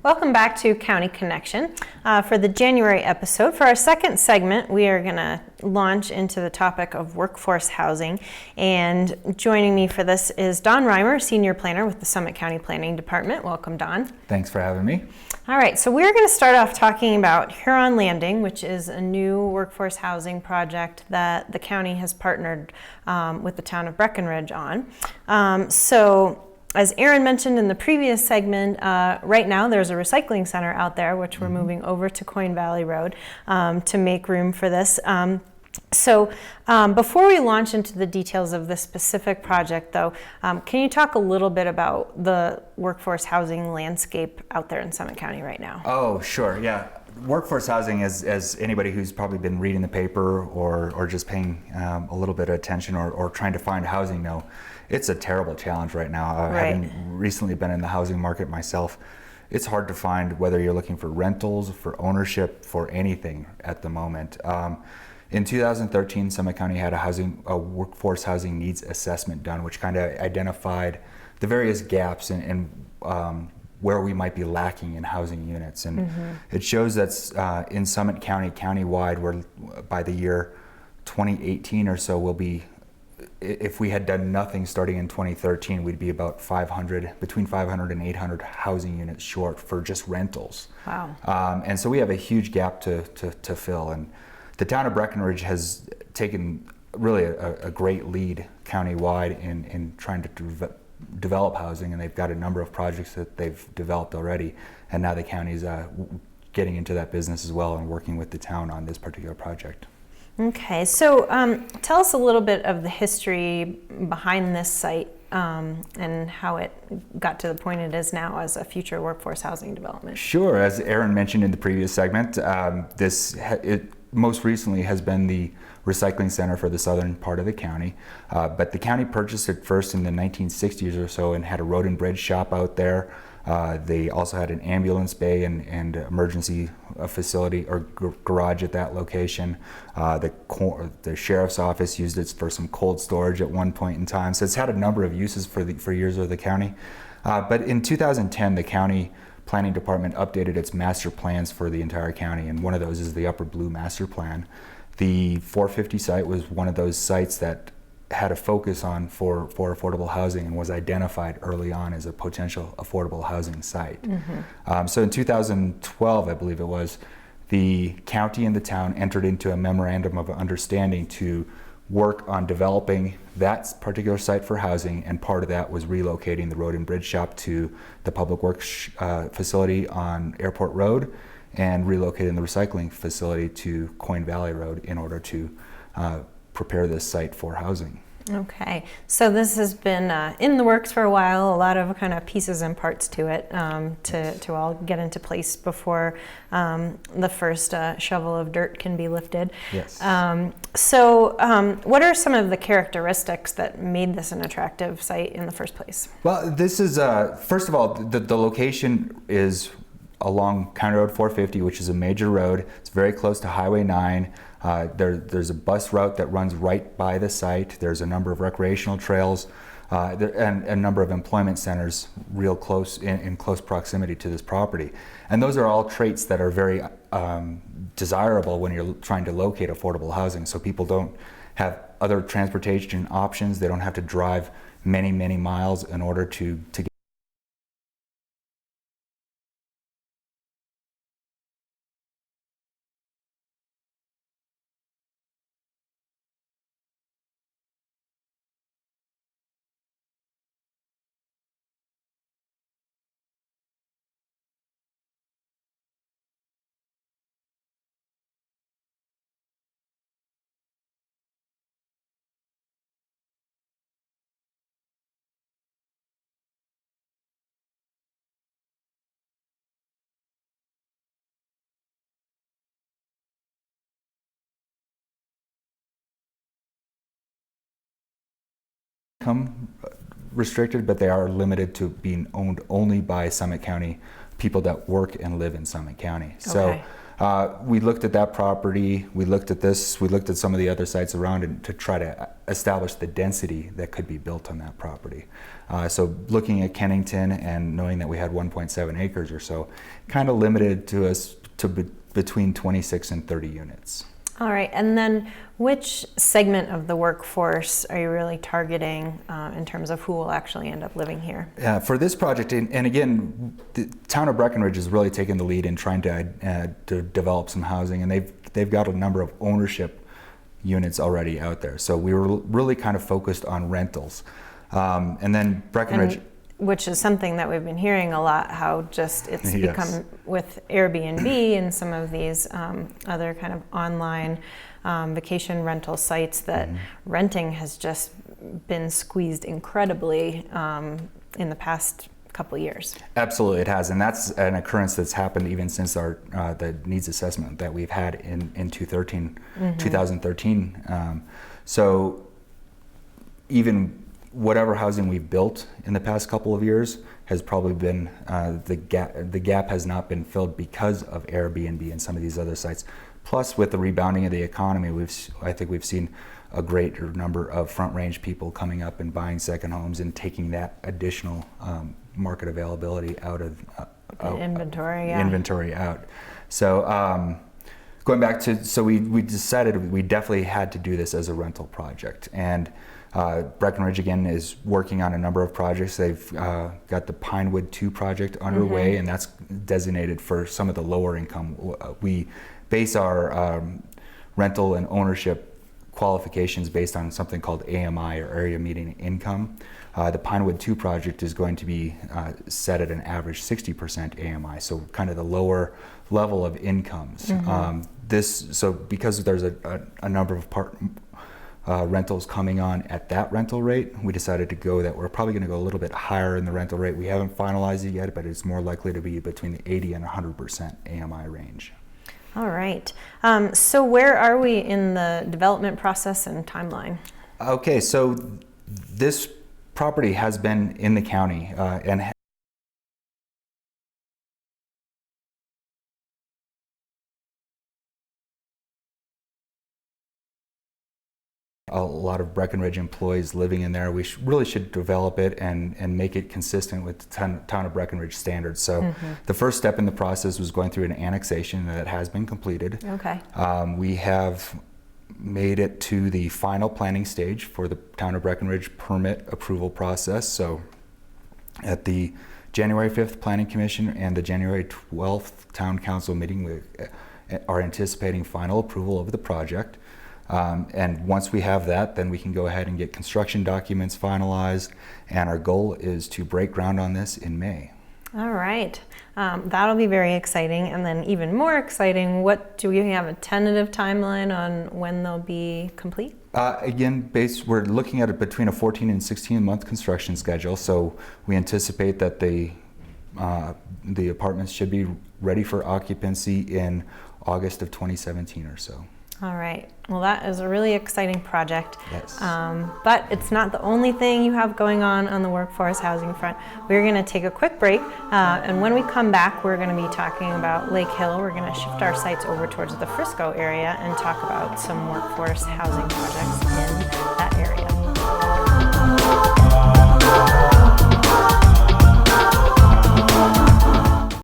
Welcome back to County Connection. For the January episode, for our second segment, we are going to launch into the topic of workforce housing. And joining me for this is Don Reimer, Senior Planner with the Summit County Planning Department. Welcome, Don. Thanks for having me. All right, so we're going to start off talking about Huron Landing, which is a new workforce housing project that the county has partnered with the Town of Breckenridge on. As Aaron mentioned in the previous segment, right now there's a recycling center out there, which we're moving over to Coin Valley Road to make room for this. Before we launch into the details of this specific project, though, can you talk a little bit about the workforce housing landscape out there in Summit County right now? Oh, sure, yeah. Workforce housing, as anybody who's probably been reading the paper or just paying a little bit of attention or trying to find housing know, it's a terrible challenge right now. Having recently been in the housing market myself, it's hard to find whether you're looking for rentals, for ownership, for anything at the moment. In 2013, Summit County had a workforce housing needs assessment done, which kind of identified the various gaps and where we might be lacking in housing units. And it shows that in Summit County, countywide, where by the year 2018 or so, we'll be, if we had done nothing starting in 2013, we'd be about between 500 and 800 housing units short for just rentals. Wow. And so we have a huge gap to fill. And the Town of Breckenridge has taken really a great lead countywide in trying to develop housing, and they've got a number of projects that they've developed already. And now the county's getting into that business as well and working with the town on this particular project. Okay, so tell us a little bit of the history behind this site and how it got to the point it is now as a future workforce housing development. Sure, as Aaron mentioned in the previous segment, it most recently has been the recycling center for the southern part of the county, but the county purchased it first in the 1960s or so and had a road and bridge shop out there. They also had an ambulance bay and emergency facility or garage at that location. The sheriff's office used it for some cold storage at one point in time. So it's had a number of uses for years of the county. But in 2010, the county planning department updated its master plans for the entire county, and one of those is the Upper Blue Master Plan. The 450 site was one of those sites that had a focus on for affordable housing and was identified early on as a potential affordable housing site. So in 2012, I believe it was, the county and the town entered into a memorandum of understanding to work on developing that particular site for housing, and part of that was relocating the road and bridge shop to the public works facility on Airport Road and relocating the recycling facility to Coin Valley Road in order to prepare this site for housing. Okay, so this has been in the works for a while, a lot of kind of pieces and parts to it to all get into place before the first shovel of dirt can be lifted. Yes. What are some of the characteristics that made this an attractive site in the first place? Well, this is, first of all, the location is along County Road 450, which is a major road. It's very close to Highway 9. There's a bus route that runs right by the site. There's a number of recreational trails and a number of employment centers real close in close proximity to this property. And those are all traits that are very desirable when you're trying to locate affordable housing. So people don't have other transportation options. They don't have to drive many miles in order to get income restricted, but they are limited to being owned only by Summit County people that work and live in Summit County. So we looked at that property, we looked at this, we looked at some of the other sites around it to try to establish the density that could be built on that property. So looking at Kennington and knowing that we had 1.7 acres or so, kind of limited to us to between 26 and 30 units. All right, and then which segment of the workforce are you really targeting in terms of who will actually end up living here? For this project, and again, the Town of Breckenridge has really taken the lead in trying to develop some housing, and they've got a number of ownership units already out there. So we were really kind of focused on rentals. And then Breckenridge... Which is something that we've been hearing a lot, how just it's Yes. become with Airbnb and some of these other kind of online vacation rental sites that renting has just been squeezed incredibly in the past couple years. Absolutely, it has, and that's an occurrence that's happened even since our the needs assessment that we've had in 2013. So even whatever housing we've built in the past couple of years has probably been the gap has not been filled because of Airbnb and some of these other sites. Plus, with the rebounding of the economy, I think we've seen a greater number of front range people coming up and buying second homes and taking that additional market availability out of inventory out. So going back to, so we decided we definitely had to do this as a rental project. And Breckenridge again is working on a number of projects. They've got the Pinewood 2 project underway, and that's designated for some of the lower income. We base our rental and ownership qualifications based on something called AMI, or Area Median Income. The Pinewood 2 project is going to be set at an average 60% AMI, so kind of the lower level of incomes. So because there's a number of rentals coming on at that rental rate, we decided to go that we're probably going to go a little bit higher in the rental rate. We haven't finalized it yet, but it's more likely to be between the 80 and 100% AMI range. All right. So where are we in the development process and timeline? Okay, so this property has been in the county and a lot of Breckenridge employees living in there. We really should develop it and make it consistent with the Town of Breckenridge standards. So the first step in the process was going through an annexation that has been completed. Okay. We have made it to the final planning stage for the Town of Breckenridge permit approval process. So at the January 5th Planning Commission and the January 12th Town Council meeting, we are anticipating final approval of the project. And once we have that, then we can go ahead and get construction documents finalized, and our goal is to break ground on this in May. All right. That'll be very exciting. And then even more exciting, do we have a tentative timeline on when they'll be complete? Again, we're looking at it between a 14 and 16 month construction schedule, so we anticipate that the apartments should be ready for occupancy in August of 2017 or so. All right. Well, that is a really exciting project. Yes. But it's not the only thing you have going on the workforce housing front. We're going to take a quick break, and when we come back, we're going to be talking about Lake Hill. We're going to shift our sights over towards the Frisco area and talk about some workforce housing projects in that area.